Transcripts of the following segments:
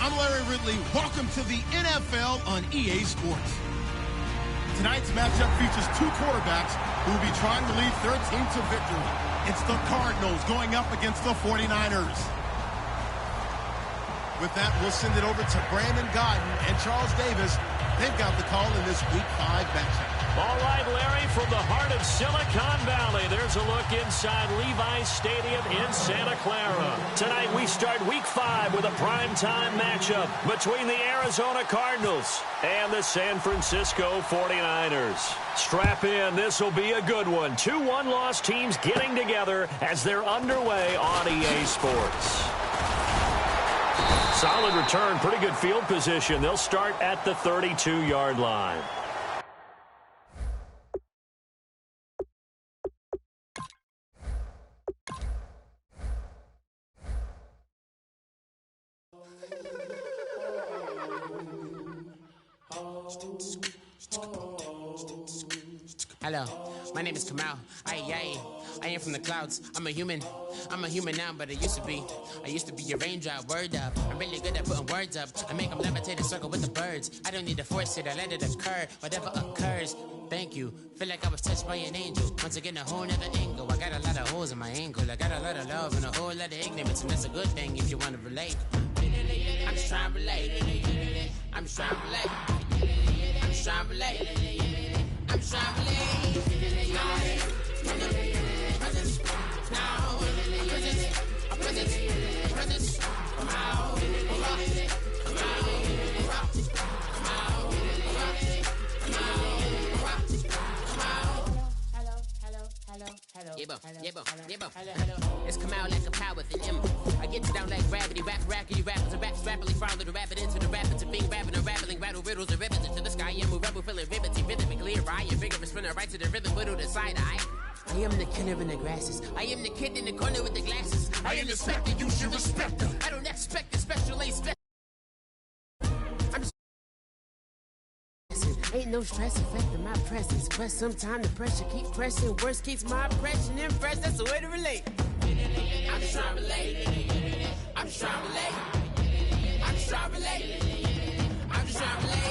I'm Larry Ridley. Welcome to the NFL on EA Sports. Tonight's matchup features two quarterbacks who will be trying to lead their team to victory. It's the Cardinals going up against the 49ers. With that, we'll send it over to Brandon Godden and Charles Davis. They've got the call in this Week 5 matchup. All right, Larry, from the heart of Silicon Valley, there's a look inside Levi's Stadium in Santa Clara. Tonight we start Week 5 with a primetime matchup between the Arizona Cardinals and the San Francisco 49ers. Strap in, this will be a good one. Two one-loss teams getting together as they're underway on EA Sports. Solid return, pretty good field position. They'll start at the 32-yard line. Hello, my name is Kamal. I am from the clouds. I'm a human now, but I used to be a raindrop. Word up, I'm really good at putting words up. I make them levitate and circle with the birds. I don't need to force it, I let it occur. Whatever occurs, thank you. Feel like I was touched by an angel. Once again, a whole nother angle. I got a lot of holes in my ankle. I got a lot of love and a whole lot of ignorance, and that's a good thing if you want to relate. I'm just trying to relate. I'm just trying to relate. I'm just trying to relate. I'm just trying to relate. It's come out like a power with an M. I get you down like gravity, rackety rappers and raps rapidly follow the rabbit into the rapids and being rapping and rattling, rattle riddles and rivets into the sky. I'm a rebel feeling rivety, rhythmically right, a vigorous spinner right to the rhythm, but to the side eye. I am the killer in the grasses. I am the kid in the corner with the glasses. I am the spectre, you should respect them. I don't expect a special aspect. Ain't no stress affecting my presence, but sometimes the pressure keep pressing. Worst keeps my impression impressed. That's the way to relate. I'm just trying to relate. I'm just trying to relate. I'm just trying to relate. I'm just trying to relate.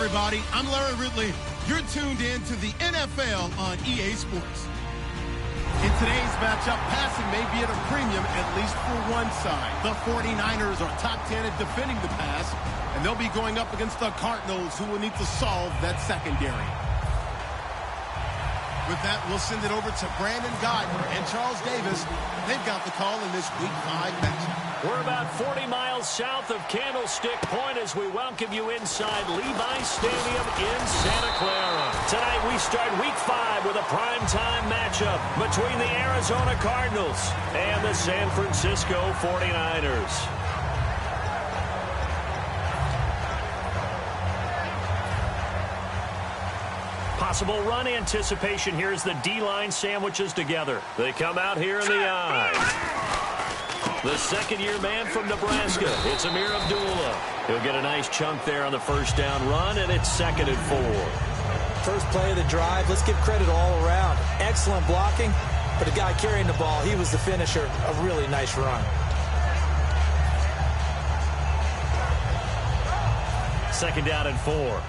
Everybody, I'm Larry Ridley. You're tuned in to the NFL on EA Sports. In today's matchup, passing may be at a premium, at least for one side. The 49ers are top 10 at defending the pass, and they'll be going up against the Cardinals, who will need to solve that secondary. With that, we'll send it over to Brandon Godden and Charles Davis. They've got the call in this Week 5 matchup. We're about 40 miles south of Candlestick Point as we welcome you inside Levi's Stadium in Santa Clara. Tonight we start Week 5 with a primetime matchup between the Arizona Cardinals and the San Francisco 49ers. Possible run anticipation here as the D-line sandwiches together. They come out here in the eye. The second-year man from Nebraska, it's Amir Abdullah. He'll get a nice chunk there on the first down run, and it's 2nd and 4. First play of the drive, let's give credit all around. Excellent blocking, but the guy carrying the ball, he was the finisher. A really nice run. Second down and 4.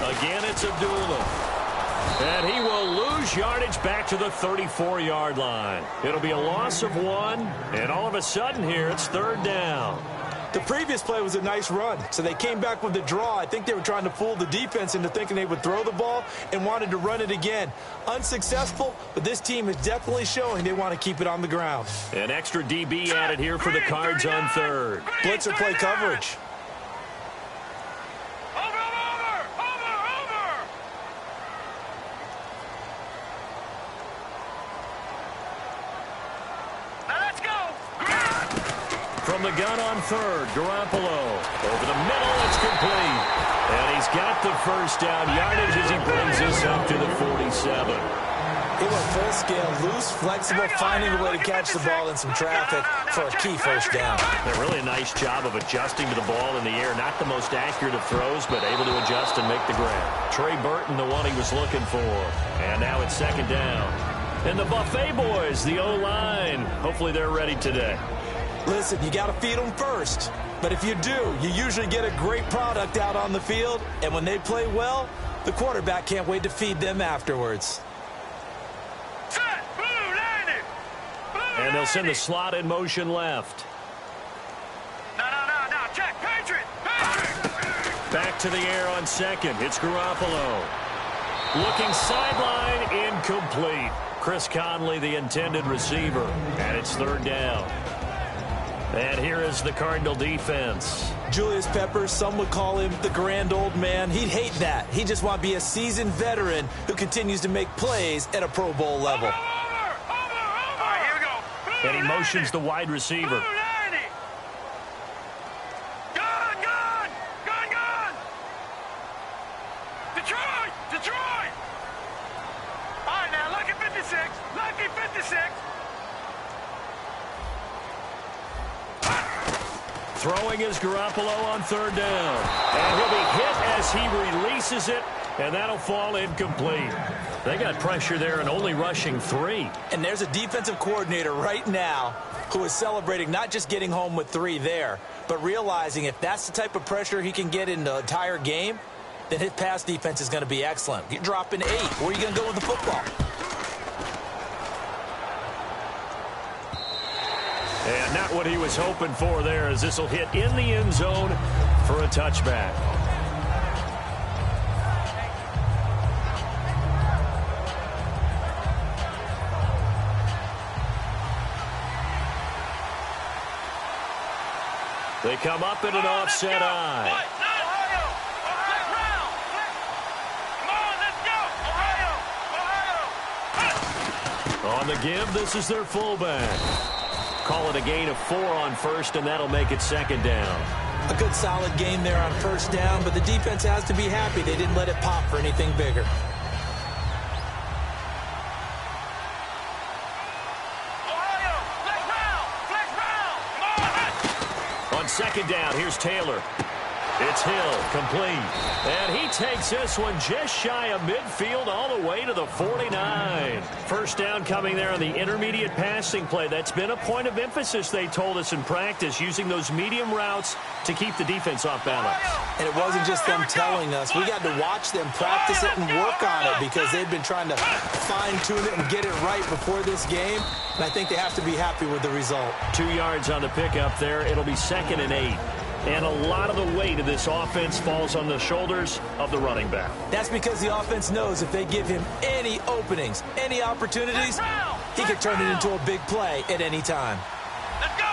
Again, it's Abdullah. And he will lose yardage back to the 34-yard line. It'll be a loss of 1, and all of a sudden here, it's 3rd down. The previous play was a nice run, so they came back with the draw. I think they were trying to fool the defense into thinking they would throw the ball and wanted to run it again. Unsuccessful, but this team is definitely showing they want to keep it on the ground. An extra DB added here for the Cards on 3rd. Blitzer play coverage. Over from the gun on third. Garoppolo over the middle. It's complete. And he's got the first down yardage as he brings us up to the 47. He went full scale, loose, flexible, finding a way to catch the ball in some traffic for a key first down. Really a nice job of adjusting to the ball in the air. Not the most accurate of throws, but able to adjust and make the grab. Trey Burton, the one he was looking for. And now it's second down. And the Buffet boys, the O-line. Hopefully they're ready today. Listen, you got to feed them first. But if you do, you usually get a great product out on the field. And when they play well, the quarterback can't wait to feed them afterwards. And they'll send the slot in motion left. No, check, Patriot! Back to the air on second. It's Garoppolo. Looking sideline, incomplete. Chris Conley, the intended receiver. And it's third down. And here is the Cardinal defense. Julius Peppers, some would call him the grand old man. He'd hate that. He just want to be a seasoned veteran who continues to make plays at a Pro Bowl level. All right, here we go. And he motions the wide receiver. Detroit! All right, now, lucky 56. Lucky 56. Throwing is Garoppolo on third down. And he'll be hit as he releases it, and that'll fall incomplete. They got pressure there and only rushing 3. And there's a defensive coordinator right now who is celebrating not just getting home with 3 there, but realizing if that's the type of pressure he can get in the entire game, then his pass defense is going to be excellent. You're dropping 8. Where are you going to go with the football? And not what he was hoping for there, as this will hit in the end zone for a touchback. They come up in an offset eye. On the give, this is their fullback. Call it a gain of 4 on first, and that'll make it second down. A good solid game there on first down, but the defense has to be happy they didn't let it pop for anything bigger. On second down, here's Taylor. It's Hill, complete. And he takes this one just shy of midfield all the way to the 49. First down coming there on the intermediate passing play. That's been a point of emphasis, they told us in practice, using those medium routes to keep the defense off balance. And it wasn't just them telling us. We got to watch them practice it and work on it because they've been trying to fine-tune it and get it right before this game. And I think they have to be happy with the result. 2 yards on the pickup there. It'll be 2nd and 8. And a lot of the weight of this offense falls on the shoulders of the running back. That's because the offense knows if they give him any openings, any opportunities, he can turn it into a big play at any time. Let's go!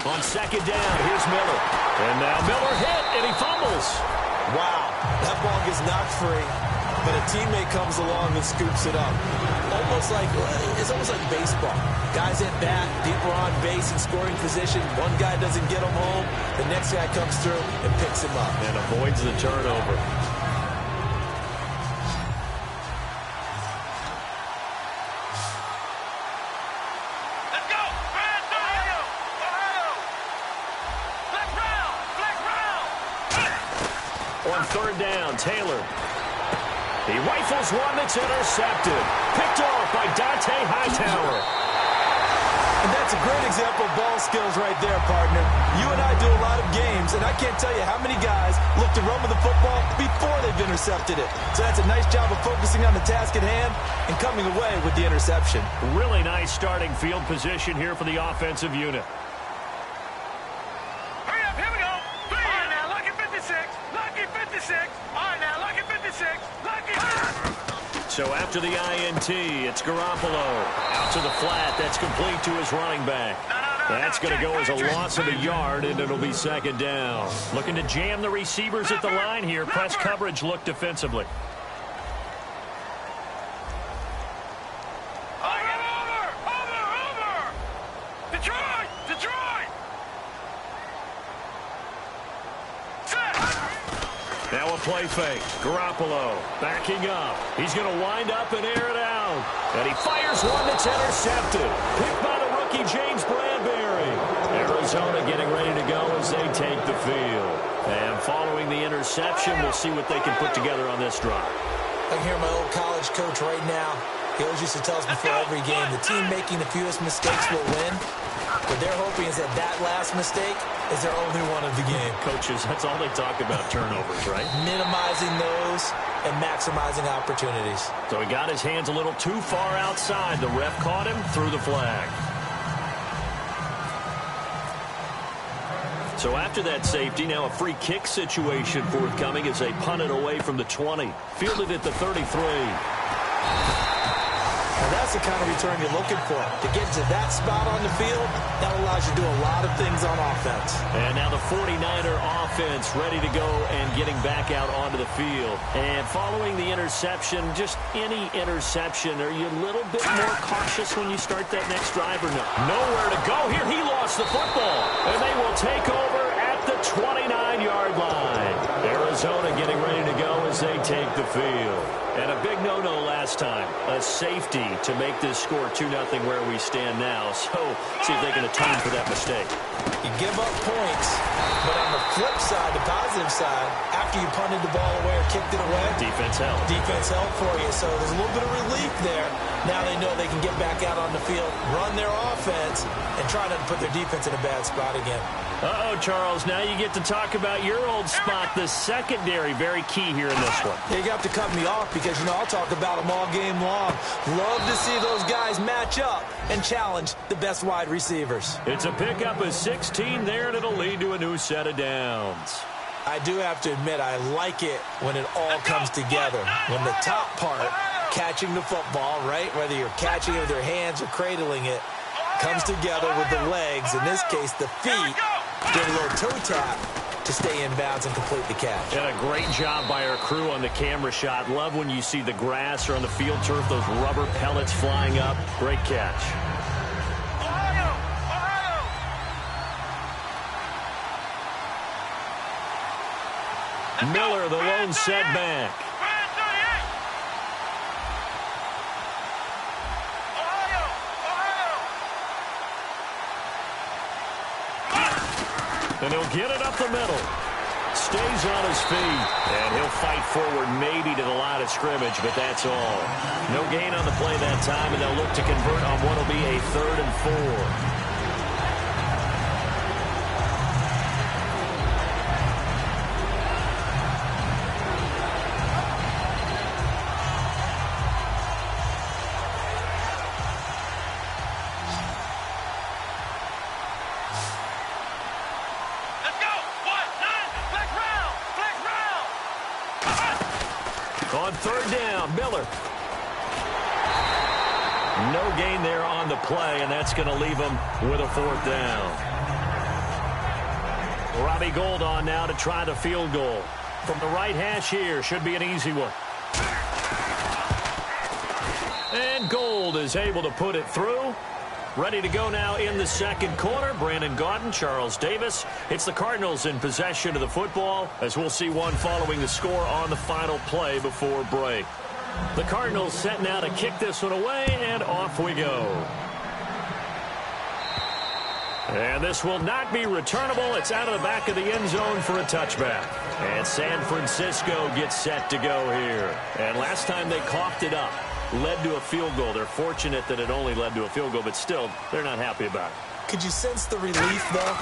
On second down, here's Miller. And now Miller hit, and he fumbles. Wow, that ball gets knocked free, but a teammate comes along and scoops it up. It's almost like baseball. Guys at bat, people are on base in scoring position. One guy doesn't get him home. The next guy comes through and picks him up. And avoids the turnover. Let's go! Ohio! Flex round! On third down, Taylor. He rifles one that's intercepted. Picked off by Dante Hightower. And that's a great example of ball skills right there, partner. You and I do a lot of games, and I can't tell you how many guys look to run with the football before they've intercepted it. So that's a nice job of focusing on the task at hand and coming away with the interception. Really nice starting field position here for the offensive unit. Hurry up, here we go! All right, now, lucky 56! Lucky 56! All right, now, lucky 56! Lucky... So after the INT, it's Garoppolo. Out to the flat. That's complete to his running back. That's going to go as a loss of a yard, and it'll be second down. Looking to jam the receivers at the line here. Press coverage look defensively. Now a play fake. Garoppolo backing up. He's going to wind up and air it out. And he fires one that's intercepted. Picked by the rookie James Bradbury. Arizona getting ready to go as they take the field. And following the interception, we'll see what they can put together on this drive. I can hear my old college coach right now. He always used to tell us before every game, the team making the fewest mistakes will win. What they're hoping is that that last mistake is their only one of the game. Coaches, that's all they talk about, turnovers, right? Minimizing those and maximizing opportunities. So he got his hands a little too far outside. The ref caught him, threw the flag. So after that safety, now a free kick situation forthcoming as they punt it away from the 20. Fielded at the 33. And that's the kind of return you're looking for. To get to that spot on the field, that allows you to do a lot of things on offense. And now the 49er offense ready to go and getting back out onto the field. And following the interception, just any interception, are you a little bit more cautious when you start that next drive or no? Nowhere to go here. He lost the football. And they will take over at the 29-yard line. Arizona getting ready to go as they take the field. And a big no-no last time, a safety to make this score 2-0 where we stand now. So see if they can atone for that mistake. You give up points, but on the flip side, the positive side, after you punted the ball away or kicked it away, defense helped. Defense helped for you. So there's a little bit of relief there. Now they know they can get back out on the field, run their offense, and try not to put their defense in a bad spot again. Uh-oh, Charles, now you get to talk about your old spot, the secondary. Very key here in this one. Yeah, you got to cut me off because, you know, I'll talk about them all game long. Love to see those guys match up and challenge the best wide receivers. It's a pickup of 16 there, and it'll lead to a new set of downs. I do have to admit, I like it when it all comes together. When the top part, catching the football, right, whether you're catching it with your hands or cradling it, comes together with the legs, in this case the feet, get a little toe tap to stay in bounds and complete the catch. And a great job by our crew on the camera shot. Love when you see the grass or on the field turf, those rubber pellets flying up. Great catch. Miller, the lone setback. And he'll get it up the middle. Stays on his feet. And he'll fight forward maybe to the line of scrimmage, but that's all. No gain on the play that time, and they'll look to convert on what will be a 3rd and 4. On 3rd down, Miller. No gain there on the play, and that's going to leave him with a 4th down. Robbie Gould on now to try the field goal. From the right hash here, should be an easy one. And Gould is able to put it through. Ready to go now in the 2nd quarter. Brandon Gaudin, Charles Davis. It's the Cardinals in possession of the football, as we'll see one following the score on the final play before break. The Cardinals set now to kick this one away, and off we go. And this will not be returnable. It's out of the back of the end zone for a touchback. And San Francisco gets set to go here. And last time they coughed it up, led to a field goal. They're fortunate that it only led to a field goal, but still, they're not happy about it. Could you sense the relief, though,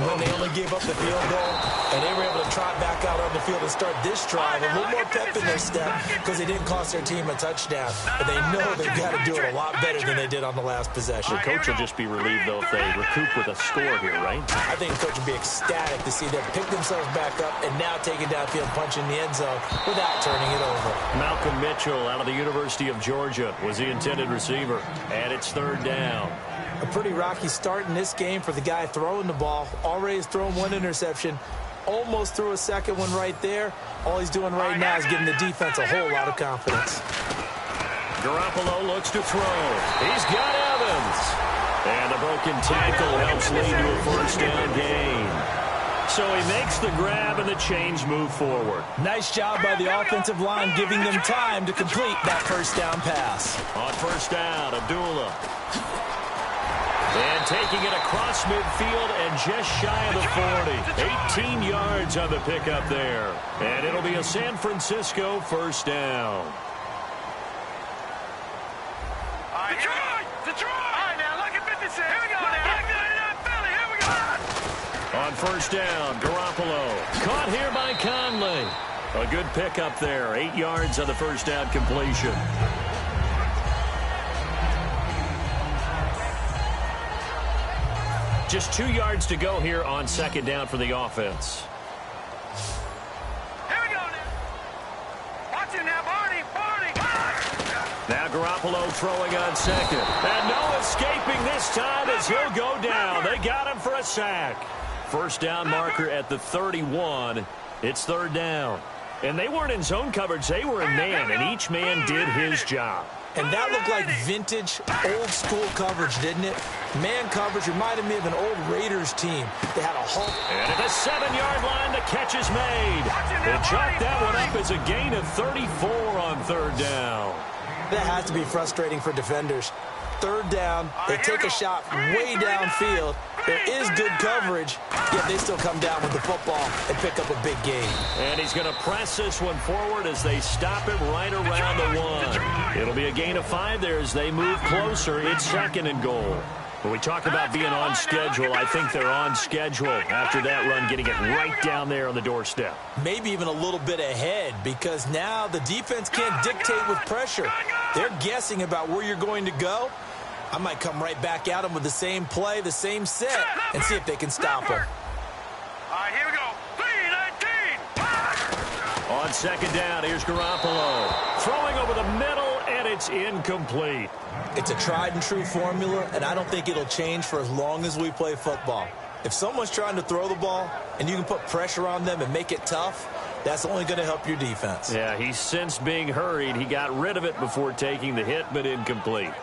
when they only gave up the field goal and they were able to trot back out on the field and start this drive? A little more pep in their step because they didn't cost their team a touchdown. But they know they've got to do it a lot better than they did on the last possession. The coach will just be relieved, though, if they recoup with a score here, right? I think the coach would be ecstatic to see them pick themselves back up and now take it downfield, punch in the end zone without turning it over. Malcolm Mitchell out of the University of Georgia was the intended receiver. And it's 3rd down. A pretty rocky start in this game for the guy throwing the ball. Already has thrown 1 interception. Almost threw a 2nd one right there. All he's doing right now is giving the defense a whole lot of confidence. Garoppolo looks to throw. He's got Evans. And the broken tackle helps lead to a 1st down gain. So he makes the grab and the chains move forward. Nice job by the offensive line, giving them time to complete that first down pass. On first down, Abdullah. And taking it across midfield and just shy of the 40. 18 yards on the pickup there. And it'll be a San Francisco first down. Detroit! All right, now, look at 56. Here we go now. Philly, here we go. On first down, Garoppolo. Caught here by Conley. A good pickup there. 8 yards on the first down completion. Just 2 yards to go here on second down for the offense. Here we go now. Watch it now, Barney. Now Garoppolo throwing on second. And no escaping this time as he'll go down. They got him for a sack. First down marker at the 31. It's third down. And they weren't in zone coverage. They were in man, and each man did his job. And that looked like vintage, old-school coverage, didn't it? Man coverage reminded me of an old Raiders team. They had a Hulk. And at the 7-yard line, the catch is made. They chalked that one up as a gain of 34 on third down. That has to be frustrating for defenders. Third down, they take a shot way downfield. There is good coverage, yet they still come down with the football and pick up a big gain. And he's going to press this one forward as they stop him right around the 1. It'll be a gain of 5 there as they move closer. It's second and goal. When we talk about being on schedule, I think they're on schedule after that run, getting it right down there on the doorstep. Maybe even a little bit ahead, because now the defense can't dictate with pressure. They're guessing about where you're going to go. I might come right back at them with the same play, the same set, and see if they can stop them. All right, here we go. 3-19. On second down, here's Garoppolo. Throwing over the middle, and it's incomplete. It's a tried-and-true formula, and I don't think it'll change for as long as we play football. If someone's trying to throw the ball, and you can put pressure on them and make it tough, that's only going to help your defense. Yeah, he sensed being hurried. He got rid of it before taking the hit, but incomplete.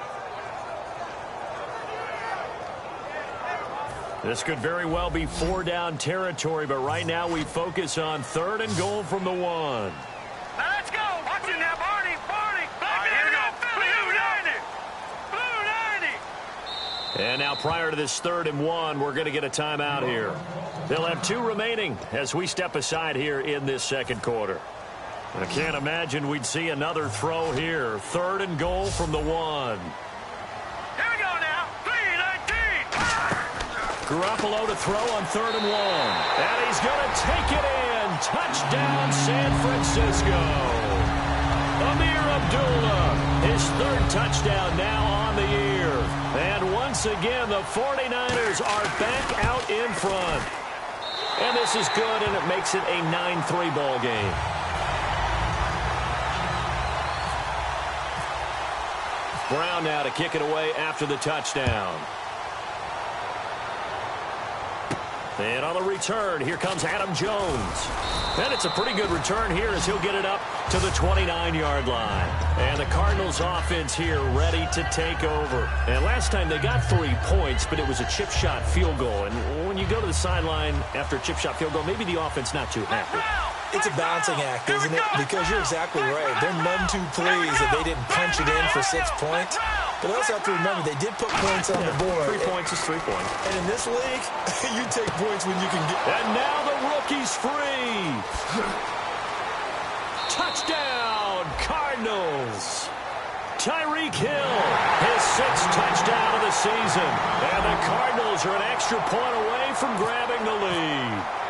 This could very well be 4-down territory, but right now we focus on third and goal from the 1. Now let's go. Watch it now, Barney. Right, here we go. Blue 90. And now prior to this 3rd and 1, we're going to get a timeout here. They'll have 2 remaining as we step aside here in this second quarter. I can't imagine we'd see another throw here. 3rd and goal from the 1. Garoppolo to throw on 3rd and 1. And he's going to take it in. Touchdown, San Francisco. Amir Abdullah, his 3rd touchdown now on the year. And once again, the 49ers are back out in front. And this is good, and it makes it a 9-3 ball game. Brown now to kick it away after the touchdown. And on the return, here comes Adam Jones. And it's a pretty good return here as he'll get it up to the 29-yard line. And the Cardinals offense here ready to take over. And last time they got 3 points, but it was a chip shot field goal. And when you go to the sideline after a chip shot field goal, maybe the offense not too happy. It's a balancing act, isn't it? Because you're exactly right. They're none too pleased that they didn't punch it in for 6 points. But I also have to remember, they did put points on the board. 3 points is 3 points. And in this league, you take points when you can get... And now the rookie's free. Touchdown, Cardinals. Tyreek Hill, his 6th touchdown of the season. And the Cardinals are an extra point away from grabbing the lead.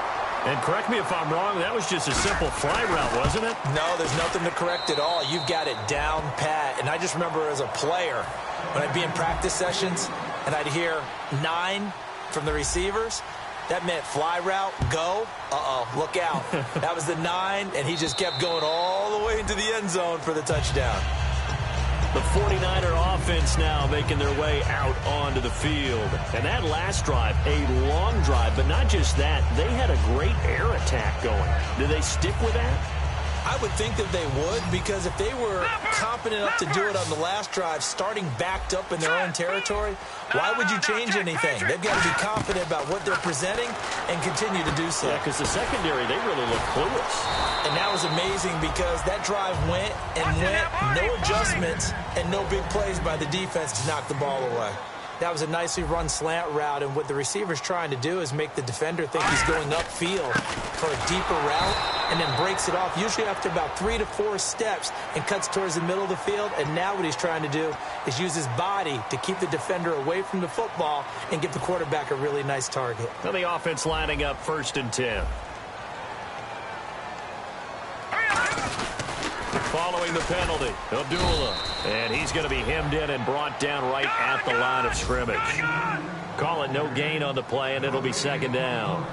And correct me if I'm wrong, that was just a simple fly route, wasn't it? No, there's nothing to correct at all. You've got it down pat. And I just remember as a player, when I'd be in practice sessions and I'd hear 9 from the receivers, that meant fly route, go, look out. That was the 9, and he just kept going all the way into the end zone for the touchdown. The 49er offense now making their way out onto the field. And that last drive, a long drive, but not just that. They had a great air attack going. Did they stick with that? I would think that they would, because if they were competent enough to do it on the last drive, starting backed up in their own territory, why would you change anything? They've got to be confident about what they're presenting and continue to do so. Yeah, because the secondary, they really look clueless. And that was amazing because that drive went and went, no adjustments and no big plays by the defense to knock the ball away. That was a nicely run slant route, and what the receiver's trying to do is make the defender think he's going upfield for a deeper route and then breaks it off, usually after about 3 to 4 steps, and cuts towards the middle of the field. And now what he's trying to do is use his body to keep the defender away from the football and give the quarterback a really nice target. Now the offense lining up 1st and 10. Following the penalty, Abdullah. And he's going to be hemmed in and brought down right at the line of scrimmage. Call it no gain on the play, and it'll be 2nd down.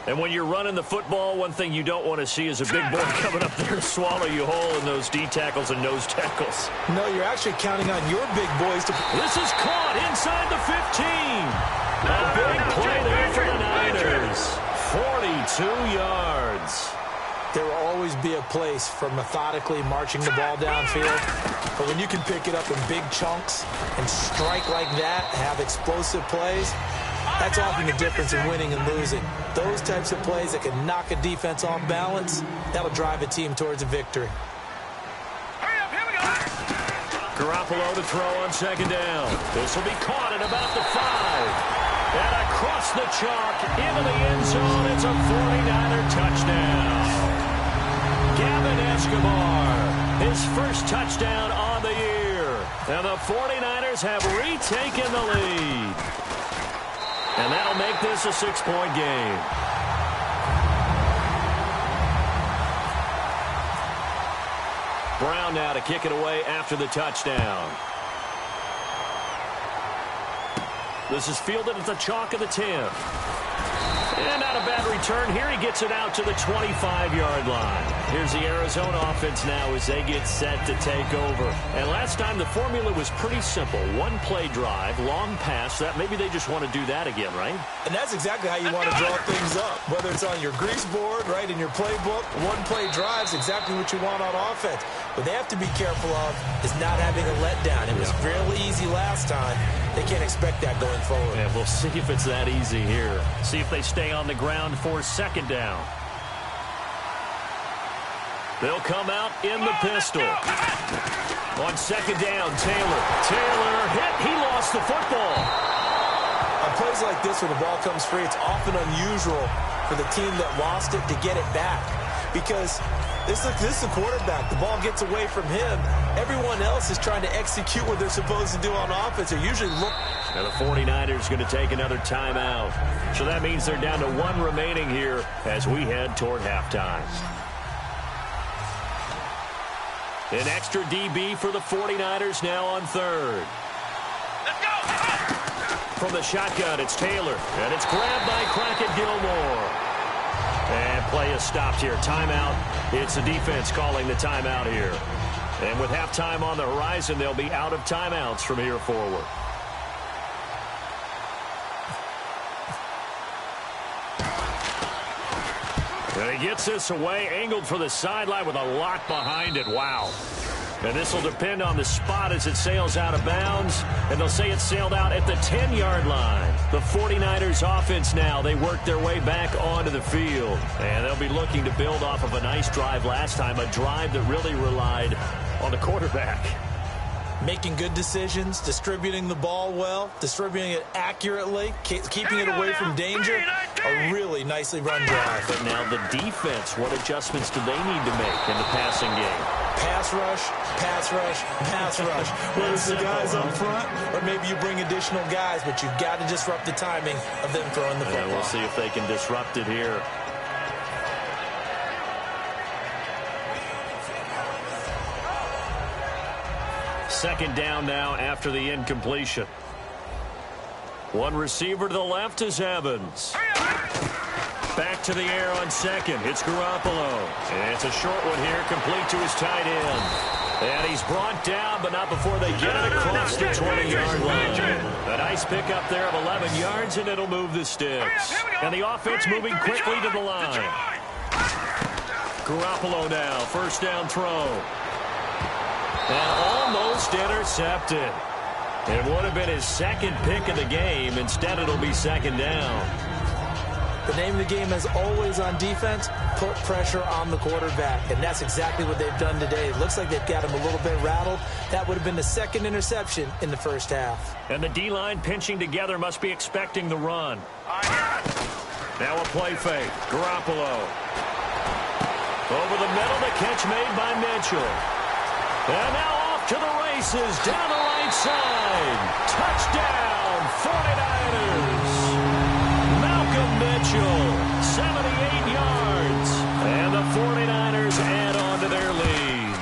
And when you're running the football, one thing you don't want to see is a big boy coming up there and swallow you whole in those D tackles and nose tackles. No, you're actually counting on your big boys to... This is caught inside the 15. A big play there for the Niners. 42 yards. There will always be a place for methodically marching the ball downfield. But when you can pick it up in big chunks and strike like that, have explosive plays, that's often the difference in winning and losing. Those types of plays that can knock a defense off balance, that'll drive a team towards a victory. Garoppolo to throw on 2nd down. This will be caught at about the 5. And across the chalk into the end zone. It's a 49er touchdown. Gavin Escobar, his first touchdown on the year. And the 49ers have retaken the lead. And that'll make this a 6-point game. Brown now to kick it away after the touchdown. This is fielded at the chalk of the 10. And not a bad return. Here he gets it out to the 25-yard line. Here's the Arizona offense now as they get set to take over. And last time the formula was pretty simple. One play drive, long pass. That maybe they just want to do that again, right? And that's exactly how you want to draw things up. Whether it's on your grease board, right, in your playbook, one play drive is exactly what you want on offense. What they have to be careful of is not having a letdown. It was fairly easy last time. They can't expect that going forward. Yeah, we'll see if it's that easy here. See if they stay on the ground for 2nd down. They'll come out in the pistol. On 2nd down, Taylor. Taylor hit. He lost the football. On plays like this where the ball comes free, it's often unusual for the team that lost it to get it back. Because this is the quarterback. The ball gets away from him. Everyone else is trying to execute what they're supposed to do on offense. They're usually Now the 49ers going to take another timeout. So that means they're down to 1 remaining here as we head toward halftime. An extra DB for the 49ers now on 3rd. Let's go! From the shotgun, it's Taylor. And it's grabbed by Crockett Gilmore. And play is stopped here. Timeout. It's the defense calling the timeout here. And with halftime on the horizon, they'll be out of timeouts from here forward. And he gets this away, angled for the sideline with a lot behind it. Wow. And this will depend on the spot as it sails out of bounds. And they'll say it sailed out at the 10-yard line. The 49ers offense now, they work their way back onto the field. And they'll be looking to build off of a nice drive last time, a drive that really relied on the quarterback. making good decisions, distributing the ball well, distributing it accurately, keeping it away from danger. A really nicely run drive. But now the defense, what adjustments do they need to make in the passing game? Pass rush, pass rush, pass rush. Whether it's the guys up front or maybe you bring additional guys, but you've got to disrupt the timing of them throwing the football. And we'll see if they can disrupt it here. Second down now after the incompletion. One receiver to the left is Evans. Back to the air on second. It's Garoppolo. And it's a short one here, complete to his tight end. And he's brought down, but not before they get it across the 20-yard line. A nice pickup there of 11 yards, and it'll move the sticks. And the offense moving quickly to the line. Garoppolo now, first down throw. And almost intercepted. It would have been his second pick of the game. Instead, it'll be second down. The name of the game, as always on defense, put pressure on the quarterback. And that's exactly what they've done today. It looks like they've got him a little bit rattled. That would have been the second interception in the first half. And the D-line pinching together must be expecting the run. Now a play fake. Garoppolo. Over the middle, the catch made by Mitchell. And now off to the races, down the right side. Touchdown, 49ers. Malcolm Mitchell, 78 yards. And the 49ers add on to their lead.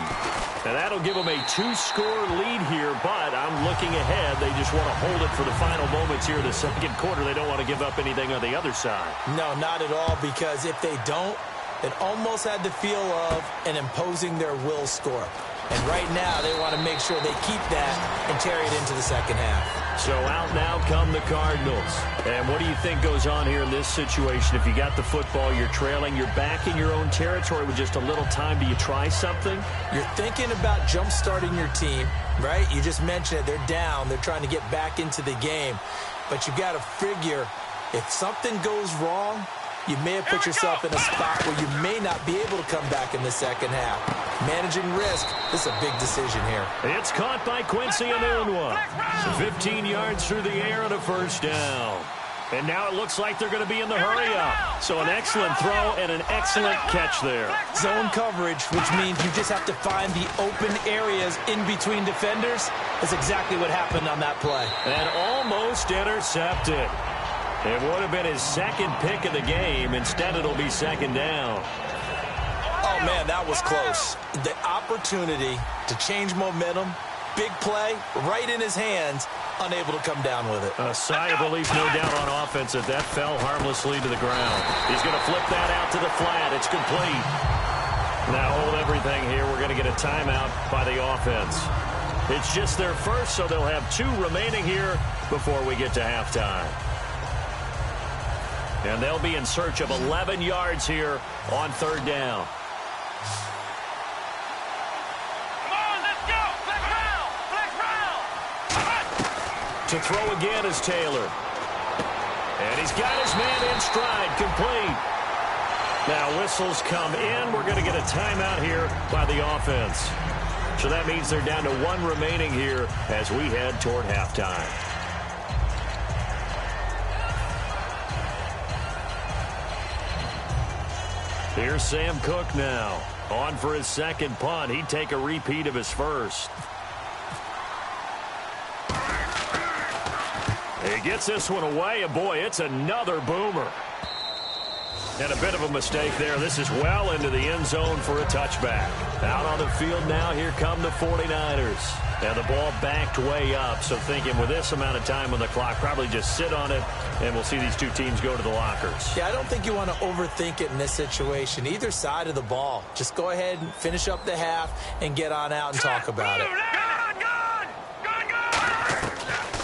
And that'll give them a 2-score lead here, but I'm looking ahead. They just want to hold it for the final moments here in the second quarter. They don't want to give up anything on the other side. No, not at all, because if they don't, it almost had the feel of an imposing their will score. And right now, they want to make sure they keep that and carry it into the second half. So out now come the Cardinals. And what do you think goes on here in this situation? If you got the football, you're trailing, you're back in your own territory with just a little time. Do you try something? You're thinking about jump-starting your team, right? You just mentioned it. They're down. They're trying to get back into the game. But you've got to figure, if something goes wrong, you may have put yourself in a spot where you may not be able to come back in the second half. Managing risk, this is a big decision here. It's caught by Quincy Enunwa. 15 yards through the air and a first down. And now it looks like they're going to be in the hurry-up. So an excellent throw and an excellent catch there. Zone coverage, which means you just have to find the open areas in between defenders. That's exactly what happened on that play. And almost intercepted. It would have been his second pick of the game. Instead, it'll be second down. Oh, man, that was close. The opportunity to change momentum, big play, right in his hands, unable to come down with it. A sigh of relief, no doubt, on offense as that fell harmlessly to the ground. He's going to flip that out to the flat. It's complete. Now hold everything here. We're going to get a timeout by the offense. It's just their first, so they'll have 2 remaining here before we get to halftime. And they'll be in search of 11 yards here on third down. Come on, let's go! Flex round! Flex round! To throw again is Taylor. And he's got his man in stride, complete. Now whistles come in. We're going to get a timeout here by the offense. So that means they're down to 1 remaining here as we head toward halftime. Here's Sam Cook now. On for his second punt. He'd take a repeat of his first. He gets this one away, and boy, it's another boomer. And a bit of a mistake there. This is well into the end zone for a touchback. Out on the field now, here come the 49ers. And the ball backed way up, so thinking with this amount of time on the clock, probably just sit on it, and we'll see these 2 teams go to the lockers. Yeah, I don't think you want to overthink it in this situation. Either side of the ball. Just go ahead and finish up the half and get on out and talk about it.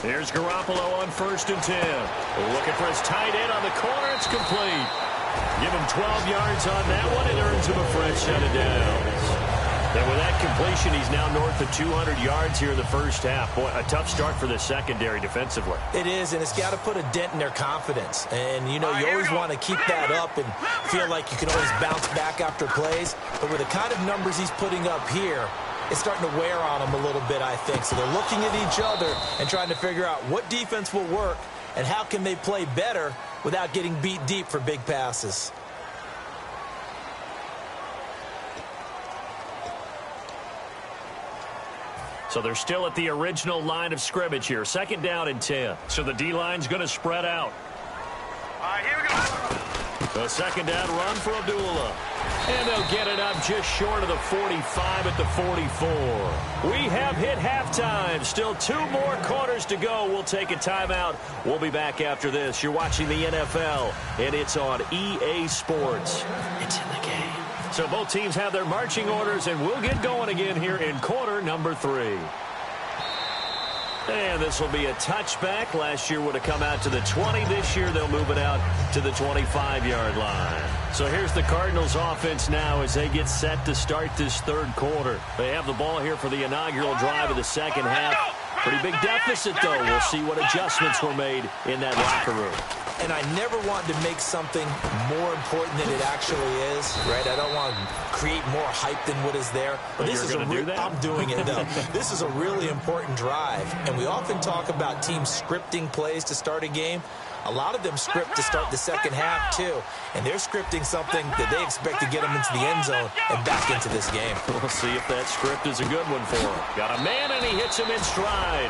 Here's Garoppolo on 1st and 10. Looking for his tight end on the corner. It's complete. Give him 12 yards on that one. It earns him a fresh set of downs. And with that completion, he's now north of 200 yards here in the first half. Boy, a tough start for the secondary defensively. It is, and it's got to put a dent in their confidence. And, you know, you always want to keep that up and feel like you can always bounce back after plays. But with the kind of numbers he's putting up here, it's starting to wear on them a little bit, I think. So they're looking at each other and trying to figure out what defense will work and how can they play better without getting beat deep for big passes. So they're still at the original line of scrimmage here. 2nd down and 10. So the D-line's going to spread out. All right, here we go. The 2nd down run for Abdullah. And they'll get it up just short of the 45 at the 44. We have hit halftime. Still 2 more quarters to go. We'll take a timeout. We'll be back after this. You're watching the NFL, and it's on EA Sports. It's in the game. So both teams have their marching orders, and we'll get going again here in quarter number 3. And this will be a touchback. Last year would have come out to the 20. This year they'll move it out to the 25-yard line. So here's the Cardinals offense now as they get set to start this third quarter. They have the ball here for the inaugural drive of the second half. Pretty big deficit, though. We'll see what adjustments were made in that locker room. And I never want to make something more important than it actually is, right? I don't want to create more hype than what is there. But this is I'm doing it, though. This is a really important drive. And we often talk about teams scripting plays to start a game. A lot of them script to start the second half, too. And they're scripting something that they expect to get them into the end zone and back into this game. We'll see if that script is a good one for him. Got a man, and he hits him in stride.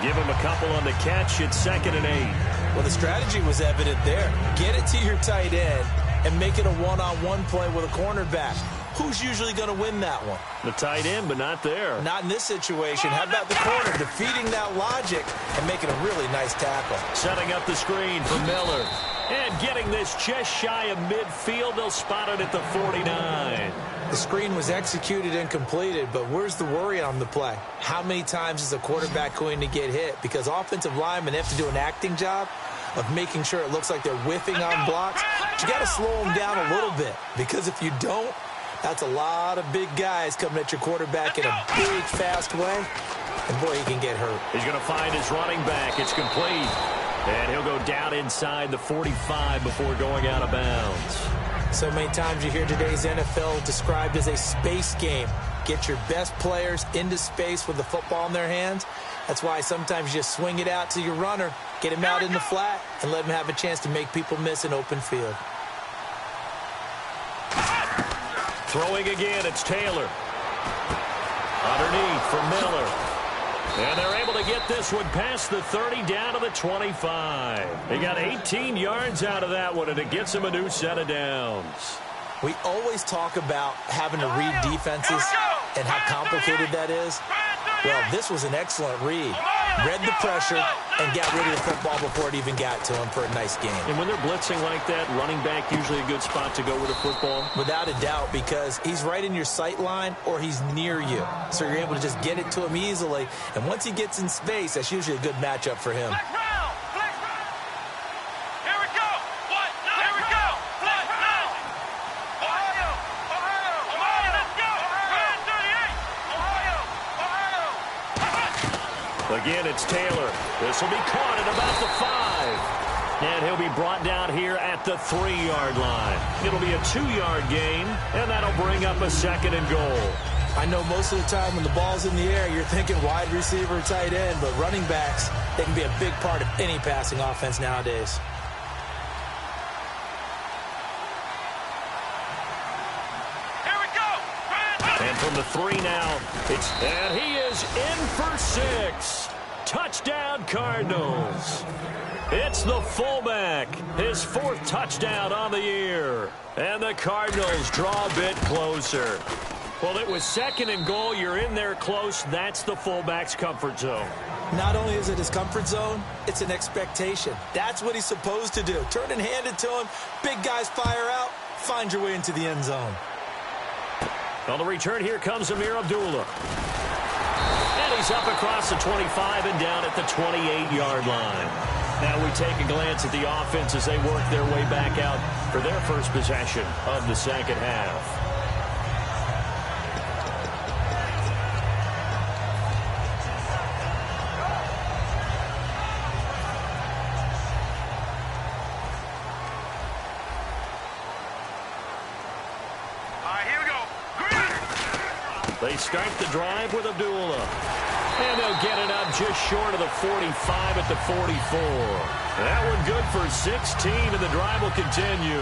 Give him a couple on the catch. It's 2nd and 8. Well, the strategy was evident there. Get it to your tight end and make it a one-on-one play with a cornerback. Who's usually going to win that one? The tight end, but not there. Not in this situation. How about the corner defeating that logic and making a really nice tackle? Setting up the screen for Miller. And getting this just shy of midfield. They'll spot it at the 49. The screen was executed and completed, but where's the worry on the play? How many times is a quarterback going to get hit? Because offensive linemen have to do an acting job of making sure it looks like they're whiffing on blocks. But you got to slow them down a little bit, because if you don't, that's a lot of big guys coming at your quarterback in a big, fast way. And, boy, he can get hurt. He's going to find his running back. It's complete. And he'll go down inside the 45 before going out of bounds. So many times you hear today's NFL described as a space game. Get your best players into space with the football in their hands. That's why sometimes you just swing it out to your runner, get him out in the flat, and let him have a chance to make people miss an open field. Throwing again, it's Taylor. Underneath for Miller. And they're able to get this one past the 30 down to the 25. They got 18 yards out of that one, and it gets them a new set of downs. We always talk about having to read defenses and how complicated that is. Well, this was an excellent read. Read the pressure and got rid of the football before it even got to him for a nice game. And when they're blitzing like that, running back usually a good spot to go with the football? Without a doubt, because he's right in your sight line or he's near you. So you're able to just get it to him easily. And once he gets in space, that's usually a good matchup for him. Again, it's Taylor. This will be caught at about the 5. And he'll be brought down here at the 3-yard line. It'll be a 2-yard gain, and that'll bring up a 2nd and goal. I know most of the time when the ball's in the air, you're thinking wide receiver, tight end, but running backs, they can be a big part of any passing offense nowadays. And from the 3 now, and he is in for 6. Touchdown, Cardinals. It's the fullback, his 4th touchdown on the year. And the Cardinals draw a bit closer. Well, it was 2nd and goal. You're in there close. That's the fullback's comfort zone. Not only is it his comfort zone, it's an expectation. That's what he's supposed to do. Turn and hand it to him. Big guys fire out. Find your way into the end zone. On the return, here comes Amir Abdullah. And he's up across the 25 and down at the 28-yard line. Now we take a glance at the offense as they work their way back out for their first possession of the second half. They start the drive with Abdullah. And they'll get it up just short of the 45 at the 44. That one good for 16, and the drive will continue.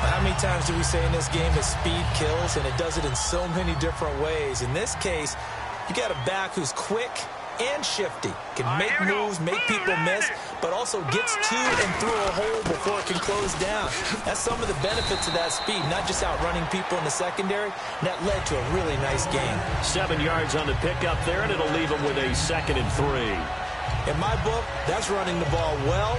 How many times do we say in this game that speed kills, and it does it in so many different ways? In this case, you got a back who's quick and shifty, can make moves, make people miss, but also gets to and through a hole before it can close down. That's some of the benefits of that speed, not just outrunning people in the secondary, and that led to a really nice game. 7 yards on the pickup there, and it'll leave them with a 2nd and 3. In my book, that's running the ball well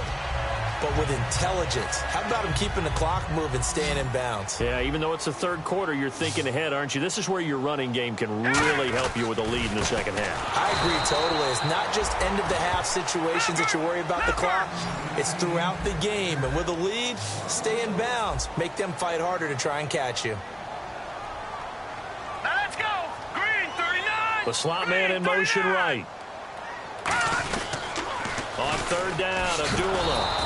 but with intelligence. How about him keeping the clock moving, staying in bounds? Yeah, even though it's the third quarter, you're thinking ahead, aren't you? This is where your running game can really help you with a lead in the second half. I agree totally. It's not just end-of-the-half situations that you worry about the clock. It's throughout the game. And with a lead, stay in bounds. Make them fight harder to try and catch you. Now let's go. Green 39. The slot man in motion right. On third down, Abdullah.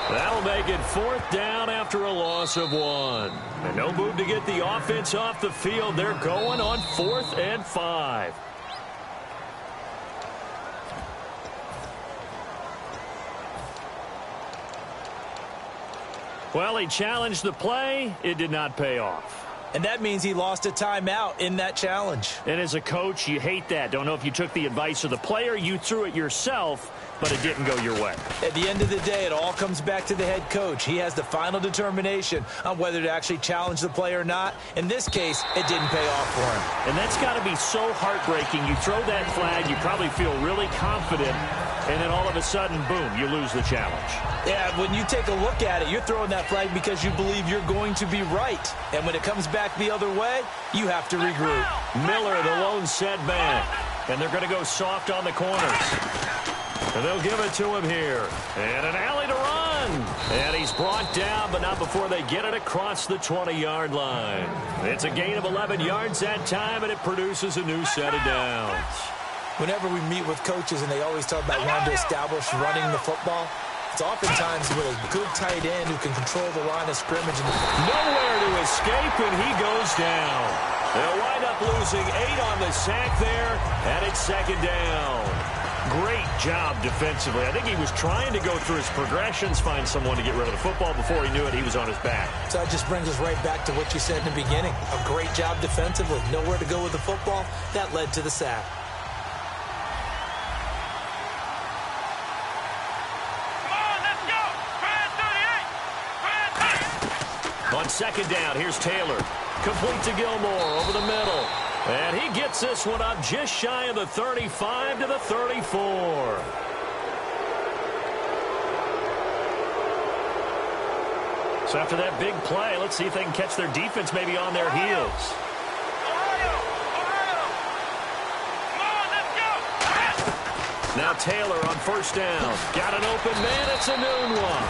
That'll make it fourth down after a loss of 1. And no move to get the offense off the field. They're going on 4th and 5. Well, he challenged the play. It did not pay off. And that means he lost a timeout in that challenge. And as a coach, you hate that. Don't know if you took the advice of the player, you threw it yourself, but it didn't go your way. At the end of the day, it all comes back to the head coach. He has the final determination on whether to actually challenge the play or not. In this case, it didn't pay off for him. And that's got to be so heartbreaking. You throw that flag, you probably feel really confident, and then all of a sudden, boom, you lose the challenge. Yeah, when you take a look at it, you're throwing that flag because you believe you're going to be right. And when it comes back the other way, you have to regroup. Miller, the lone setback. And they're going to go soft on the corners. And they'll give it to him here. And an alley to run. And he's brought down, but not before they get it across the 20-yard line. It's a gain of 11 yards that time, and it produces a new set of downs. Whenever we meet with coaches and they always talk about wanting to establish running the football, it's oftentimes with a good tight end who can control the line of scrimmage. Nowhere to escape, and he goes down. They'll wind up losing 8 on the sack there, and it's second down. Great job defensively. I think he was trying to go through his progressions, find someone to get rid of the football. Before he knew it, he was on his back. So that just brings us right back to what you said in the beginning. A great job defensively. Nowhere to go with the football. That led to the sack. On second down, here's Taylor. Complete to Gilmore over the middle. And he gets this one up just shy of the 35 to the 34. So after that big play, let's see if they can catch their defense maybe on their heels. Now Taylor on first down. Got an open man. It's a noon one.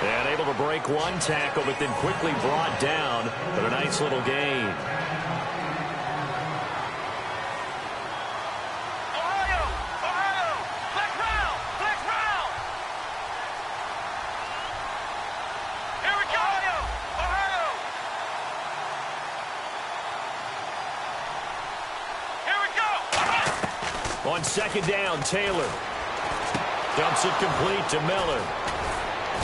And able to break one tackle, but then quickly brought down. But a nice little gain. Here we go! Here we go! On second down, Taylor dumps it complete to Miller.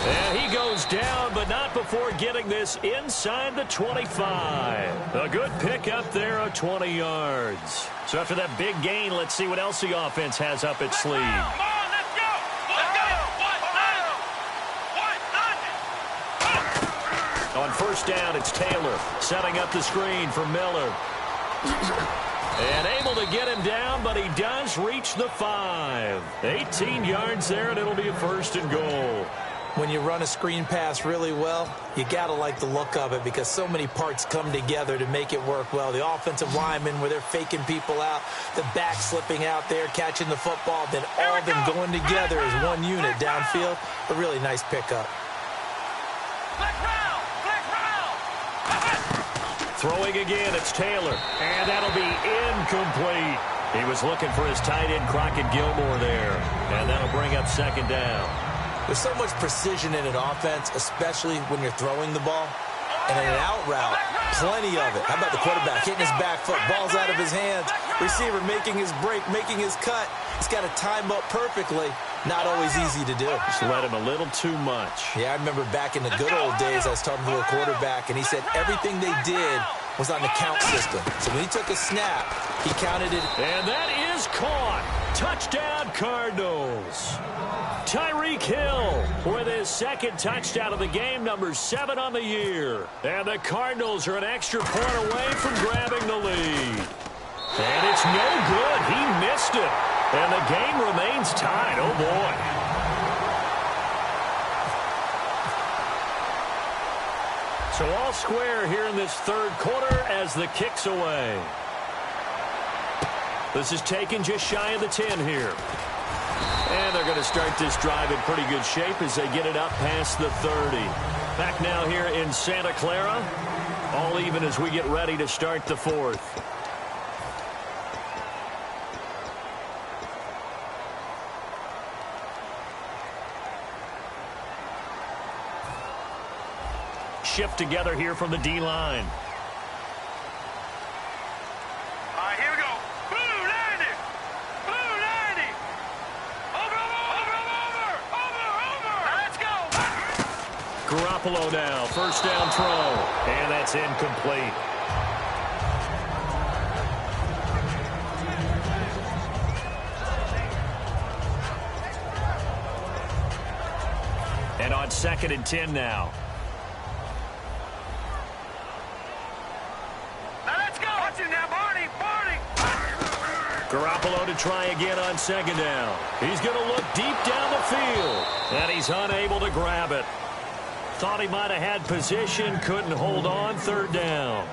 And he goes down, but not before getting this inside the 25. A good pickup there of 20 yards. So after that big gain, let's see what else the offense has up its sleeve. On first down, it's Taylor setting up the screen for Miller. And able to get him down, but he does reach the 5. 18 yards there, and it'll be a first and goal. When you run a screen pass really well, you got to like the look of it because so many parts come together to make it work well. The offensive linemen where they're faking people out, the back slipping out there, catching the football, then all of them going together as one unit downfield. A really nice pickup. Throwing again, it's Taylor, and that'll be incomplete. He was looking for his tight end, Crockett Gilmore there, and that'll bring up second down. There's so much precision in an offense, especially when you're throwing the ball. And in an out route, plenty of it. How about the quarterback hitting his back foot, ball's out of his hands, receiver making his break, making his cut. He's got to time up perfectly. Not always easy to do. Just let him a little too much. Yeah, I remember back in the good old days, I was talking to a quarterback, and he said everything they did was on the count system. So when he took a snap, he counted it. And that is caught. Touchdown, Cardinals. Tyreek Hill with his second touchdown of the game, number 7 on the year. And the Cardinals are an extra point away from grabbing the lead. And it's no good. He missed it. And the game remains tied. Oh, boy. So all square here in this third quarter as the kick's away. This is taken just shy of the 10 here. And they're going to start this drive in pretty good shape as they get it up past the 30. Back now here in Santa Clara. All even as we get ready to start the fourth. Shift together here from the D-line. All right, here we go. Blue 90. Blue 90. Over. Let's go. Garoppolo now, first down throw. And that's incomplete. And on 2nd and 10 now. Garoppolo to try again on 2nd down. He's going to look deep down the field. And he's unable to grab it. Thought he might have had position, couldn't hold on, 3rd down.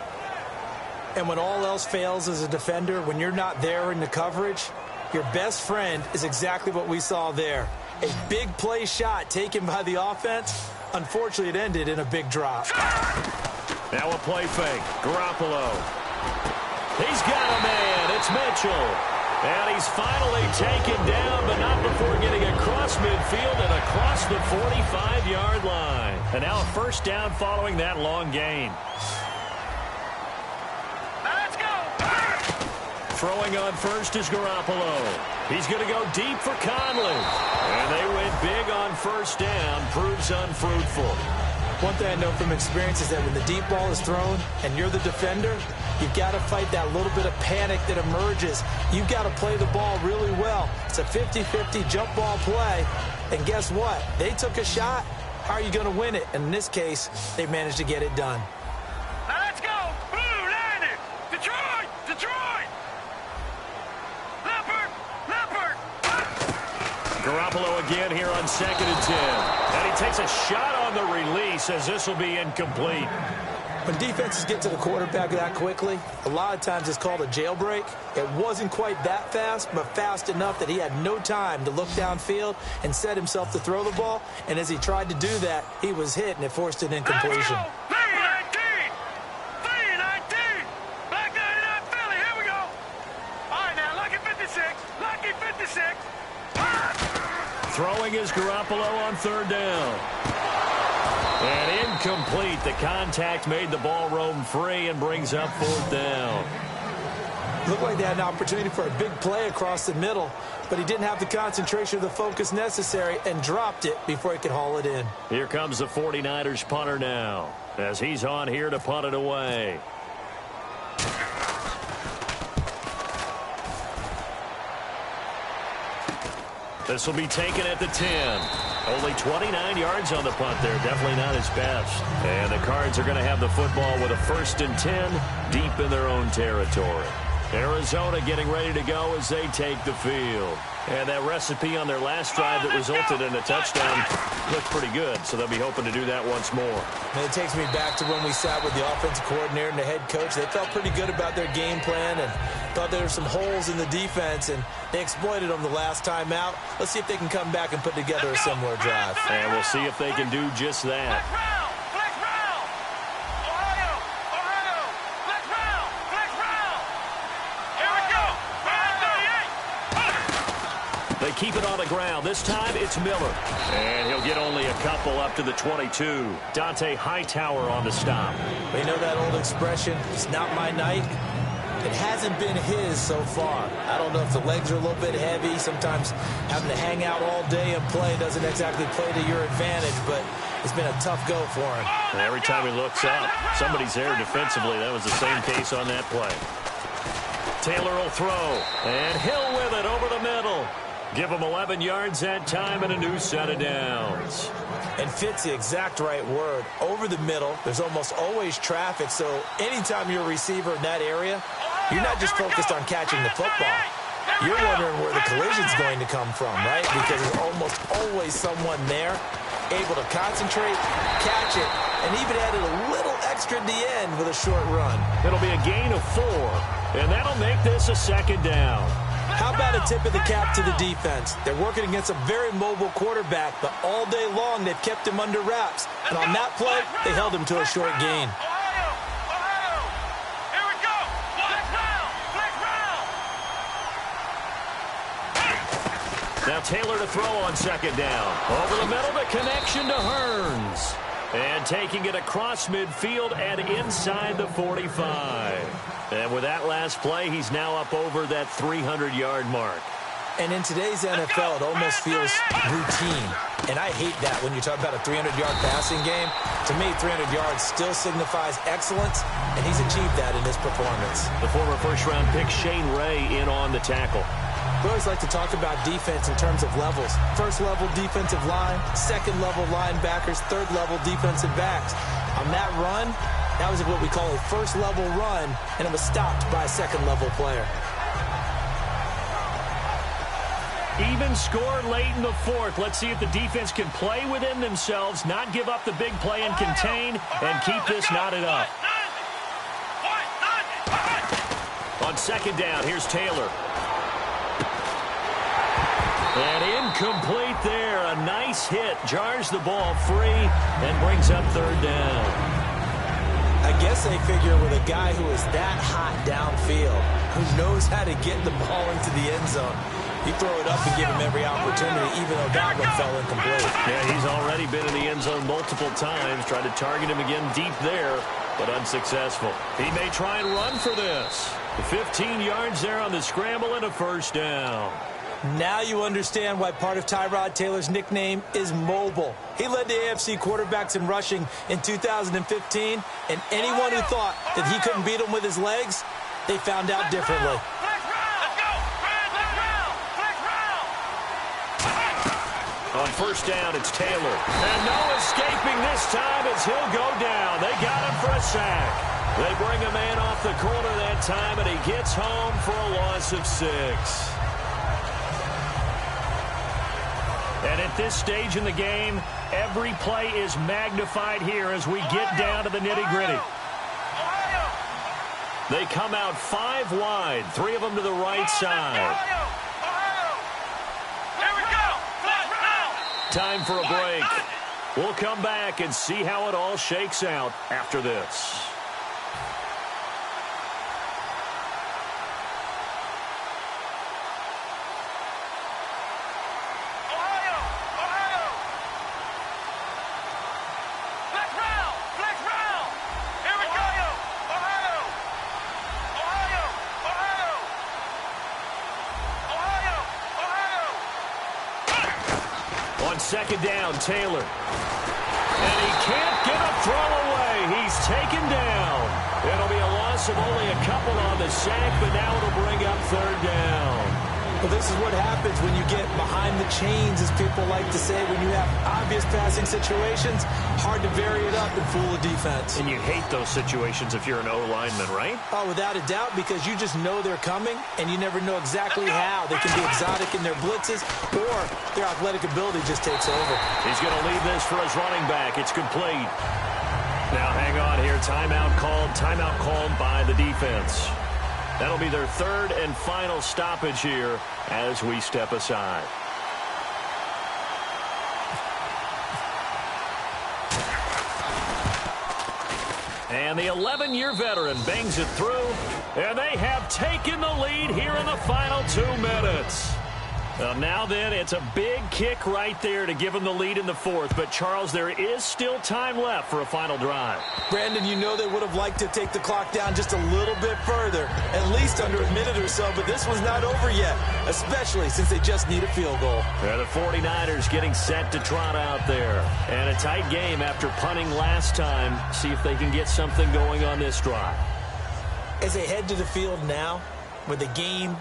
And when all else fails as a defender, when you're not there in the coverage, your best friend is exactly what we saw there. A big play shot taken by the offense. Unfortunately, it ended in a big drop. Now a play fake. Garoppolo. He's got a man. It's Mitchell. And he's finally taken down, but not before getting across midfield and across the 45-yard line. And now a first down following that long gain. Let's go. Throwing on first is Garoppolo. He's going to go deep for Conley. And they went big on first down. Proves unfruitful. One thing I know from experience is that when the deep ball is thrown and you're the defender, you've got to fight that little bit of panic that emerges. You've got to play the ball really well. It's a 50-50 jump ball play. And guess what? They took a shot. How are you going to win it? And in this case, they managed to get it done. Let's go. Blue 90. Detroit. Leopard. Garoppolo again here on 2nd and 10. And he takes a shot on the release as this will be incomplete. When defenses get to the quarterback that quickly, a lot of times it's called a jailbreak. It wasn't quite that fast, but fast enough that he had no time to look downfield and set himself to throw the ball. And as he tried to do that, he was hit, and it forced an incompletion. Black 99 Philly. Here we go. All right, now, lucky 56. Throwing is Garoppolo on 3rd down. And incomplete. The contact made the ball roam free and brings up 4th down. Looked like they had an opportunity for a big play across the middle, but he didn't have the concentration or the focus necessary and dropped it before he could haul it in. Here comes the 49ers punter now as he's on here to punt it away. This will be taken at the 10. Only 29 yards on the punt there. Definitely not his best. And the Cards are going to have the football with a 1st and 10 deep in their own territory. Arizona getting ready to go as they take the field. And that recipe on their last drive that resulted in a touchdown looked pretty good, so they'll be hoping to do that once more. And it takes me back to when we sat with the offensive coordinator and the head coach. They felt pretty good about their game plan and thought there were some holes in the defense, and they exploited them the last time out. Let's see if they can come back and put together a similar drive. And we'll see if they can do just that. They keep it on the ground. This time it's Miller. And he'll get only a couple up to the 22. Dante Hightower on the stop. We know that old expression, it's not my night. It hasn't been his so far. I don't know if the legs are a little bit heavy. Sometimes having to hang out all day and play doesn't exactly play to your advantage, but it's been a tough go for him. And every time he looks up, somebody's there defensively. That was the same case on that play. Taylor will throw. And Hill with it over the middle. Give him 11 yards that time and a new set of downs. And fits the exact right word. Over the middle, there's almost always traffic, so anytime you're a receiver in that area, you're not just focused on catching the football. You're wondering where the collision's going to come from, right? Because there's almost always someone there. able to concentrate, catch it, and even added a little extra at the end with a short run. It'll be a gain of 4, and that'll make this a 2nd down. How about a tip of the cap to the defense? They're working against a very mobile quarterback, but all day long they've kept him under wraps. And on that play, they held him to a short gain. Here we go. Flex round. Now Taylor to throw on 2nd down. Over the middle, the connection to Hearns. And taking it across midfield and inside the 45. And with that last play, he's now up over that 300-yard mark. And in today's NFL, it almost feels routine. And I hate that when you talk about a 300-yard passing game. To me, 300 yards still signifies excellence, and he's achieved that in this performance. The former first-round pick Shane Ray in on the tackle. We always like to talk about defense in terms of levels. First-level defensive line, second-level linebackers, third-level defensive backs. On that run, that was what we call a first-level run, and it was stopped by a second-level player. Even score late in the 4th. Let's see if the defense can play within themselves, not give up the big play and contain, and keep this knotted up. On 2nd down, here's Taylor. And incomplete there. A nice hit. Jars the ball free and brings up 3rd down. I guess they figure with a guy who is that hot downfield, who knows how to get the ball into the end zone, you throw it up and give him every opportunity, even though that one fell incomplete. Yeah, he's already been in the end zone multiple times. Tried to target him again deep there, but unsuccessful. He may try and run for this. 15 yards there on the scramble and a 1st down. Now you understand why part of Tyrod Taylor's nickname is mobile. He led the AFC quarterbacks in rushing in 2015, and anyone who thought that he couldn't beat him with his legs, they found out differently. On 1st down, it's Taylor. And no escaping this time as he'll go down. They got him for a sack. They bring a man off the corner that time, and he gets home for a loss of 6. And at this stage in the game, every play is magnified here as we get down to the nitty-gritty. They come out 5 wide, 3 of them to the right side. Time for a break. We'll come back and see how it all shakes out after this. On 2nd down, Taylor. And he can't get a throw away. He's taken down. It'll be a loss of only a couple on the sack, but now it'll bring up 3rd down. Well, this is what happens when you get behind the chains, as people like to say. When you have obvious passing situations, hard to vary it up and fool the defense. And you hate those situations if you're an O-lineman, right? Oh, without a doubt, because you just know they're coming, and you never know exactly how. They can be exotic in their blitzes, or their athletic ability just takes over. He's going to leave this for his running back. It's complete. Now, hang on here. Timeout called by the defense. That'll be their 3rd and final stoppage here as we step aside. And the 11-year veteran bangs it through, and they have taken the lead here in the final 2 minutes. Now then, it's a big kick right there to give them the lead in the 4th. But, Charles, there is still time left for a final drive. Brandon, you know they would have liked to take the clock down just a little bit further, at least under a minute or so, but this was not over yet, especially since they just need a field goal. Yeah, the 49ers getting set to trot out there. And a tight game after punting last time. See if they can get something going on this drive. As they head to the field now, with the game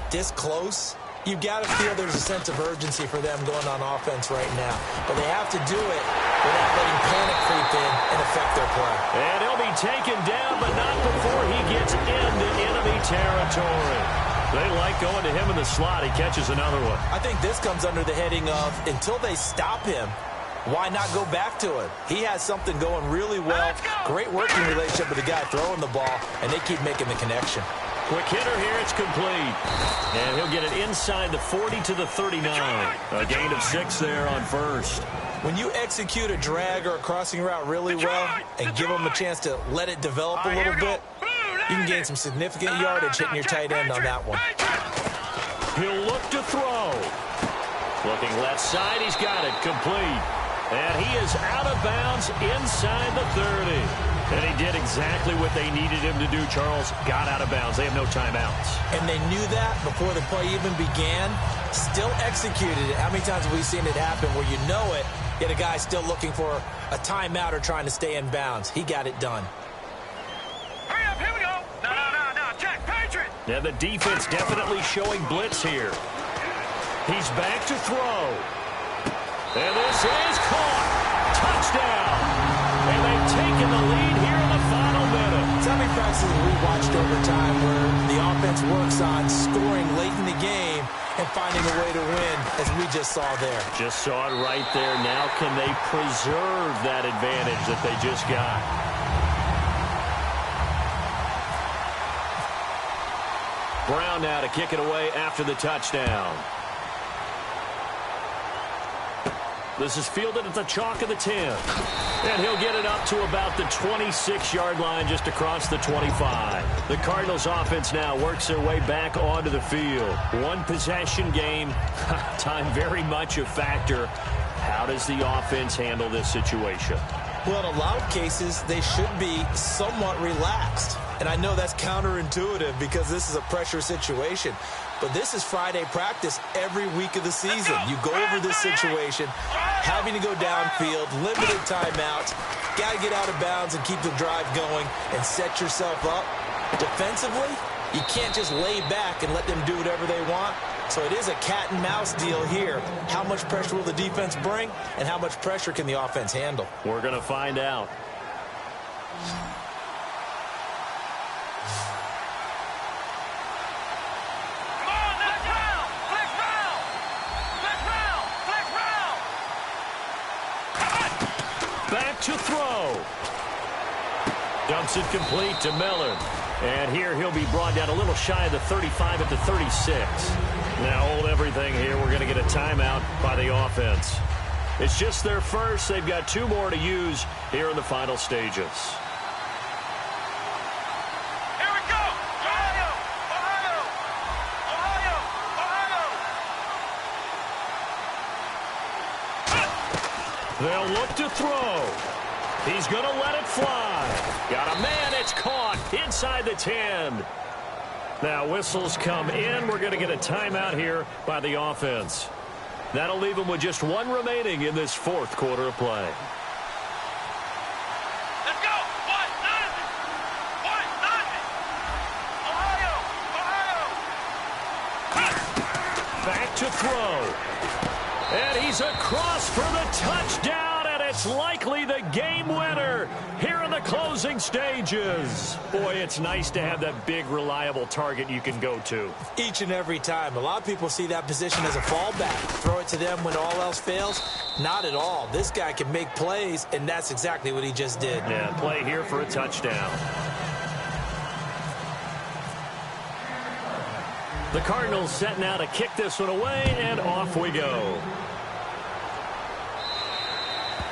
this close, you've got to feel there's a sense of urgency for them going on offense right now. But they have to do it without letting panic creep in and affect their play. And he'll be taken down, but not before he gets into enemy territory. They like going to him in the slot. He catches another one. I think this comes under the heading of, until they stop him, why not go back to it? He has something going really well. Great working relationship with the guy throwing the ball, and they keep making the connection. Quick hitter here, it's complete. And he'll get it inside the 40 to the 39. A gain of 6 there on first. When you execute a drag or a crossing route really well and give them a chance to let it develop a little bit, you can gain some significant yardage hitting your tight end on that one. He'll look to throw. Looking left side, he's got it complete. And he is out of bounds inside the 30. And he did exactly what they needed him to do, Charles. Got out of bounds. They have no timeouts. And they knew that before the play even began. Still executed it. How many times have we seen it happen where you know it, yet a guy still looking for a timeout or trying to stay in bounds? He got it done. Hurry up, here we go. No, check, Patriot. Yeah, the defense definitely showing blitz here. He's back to throw. And this is caught. Touchdown. And they've taken the lead here in the final minute. How many practices we watched over time where the offense works on scoring late in the game and finding a way to win, as we just saw there? Just saw it right there. Now can they preserve that advantage that they just got? Brown now to kick it away after the touchdown. This is fielded at the chalk of the 10. And he'll get it up to about the 26-yard line just across the 25. The Cardinals offense now works their way back onto the field. One possession game. Time very much a factor. How does the offense handle this situation? Well, in a lot of cases, they should be somewhat relaxed. And I know that's counterintuitive because this is a pressure situation. But this is Friday practice every week of the season. You go over this situation, having to go downfield, limited timeouts, got to get out of bounds and keep the drive going and set yourself up. Defensively, you can't just lay back and let them do whatever they want. So it is a cat and mouse deal here. How much pressure will the defense bring, and how much pressure can the offense handle? We're going to find out. Back to throw. Dumps it complete to Miller. And here he'll be brought down a little shy of the 35 at the 36. Now hold everything here. We're going to get a timeout by the offense. It's just their first. They've got 2 more to use here in the final stages. Here we go. Ohio. They'll look to throw. He's going to let it fly. Got a man. It's caught inside the 10. Now whistles come in. We're going to get a timeout here by the offense. That'll leave them with just 1 remaining in this 4th quarter of play. Let's go. 1-0. Ohio. Back to throw. And he's across for the touchdown. It's likely the game winner here in the closing stages. Boy, it's nice to have that big, reliable target you can go to. Each and every time. A lot of people see that position as a fallback. Throw it to them when all else fails. Not at all. This guy can make plays, and that's exactly what he just did. Yeah, play here for a touchdown. The Cardinals set now to kick this one away, and off we go.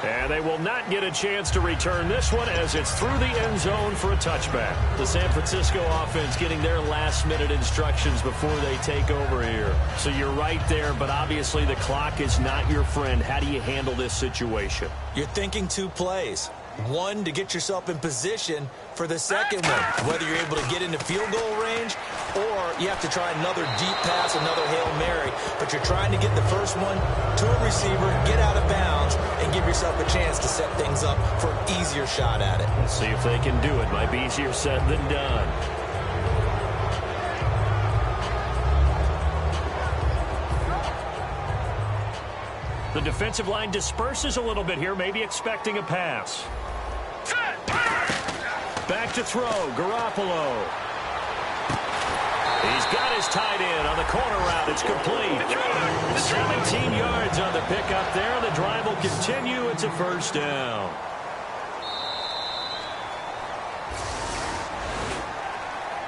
And they will not get a chance to return this one as it's through the end zone for a touchback. The San Francisco offense getting their last-minute instructions before they take over here. So you're right there, but obviously the clock is not your friend. How do you handle this situation? You're thinking 2 plays. One, to get yourself in position for the second one, whether you're able to get into field goal range or you have to try another deep pass, another Hail Mary. But you're trying to get the first one to a receiver, get out of bounds, and give yourself a chance to set things up for an easier shot at it. Let's see if they can do it. Might be easier said than done. The defensive line disperses a little bit here, maybe expecting a pass. Back to throw, Garoppolo. He's got his tight end on the corner route. It's complete. 17 yards on the pickup there. The drive will continue. It's a first down.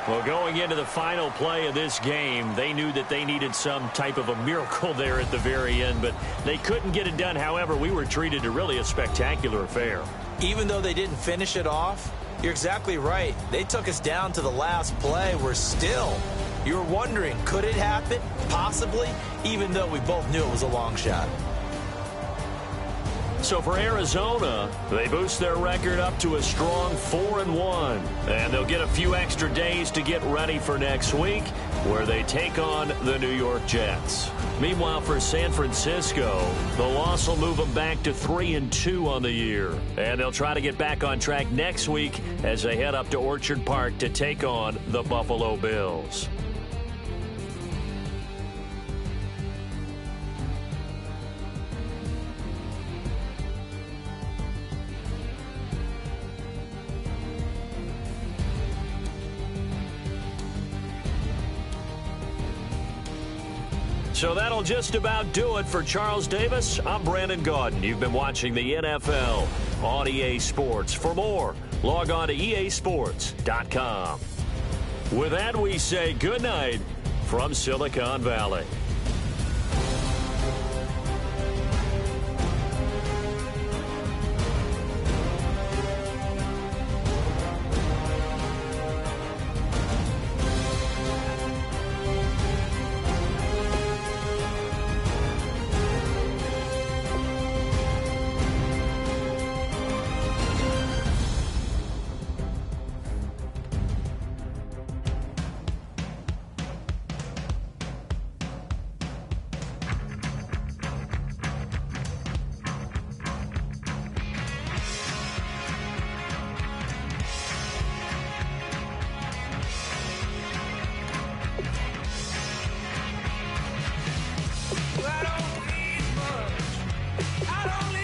Well, going into the final play of this game, they knew that they needed some type of a miracle there at the very end, but they couldn't get it done. However, we were treated to really a spectacular affair. Even though they didn't finish it off, you're exactly right. They took us down to the last play. You were wondering, could it happen? Possibly, even though we both knew it was a long shot. So for Arizona, they boost their record up to a strong 4-1. And they'll get a few extra days to get ready for next week, where they take on the New York Jets. Meanwhile, for San Francisco, the loss will move them back to 3-2 on the year. And they'll try to get back on track next week as they head up to Orchard Park to take on the Buffalo Bills. So that'll just about do it for Charles Davis. I'm Brandon Gaudin. You've been watching the NFL on EA Sports. For more, log on to easports.com. With that, we say good night from Silicon Valley. I don't need much. I don't need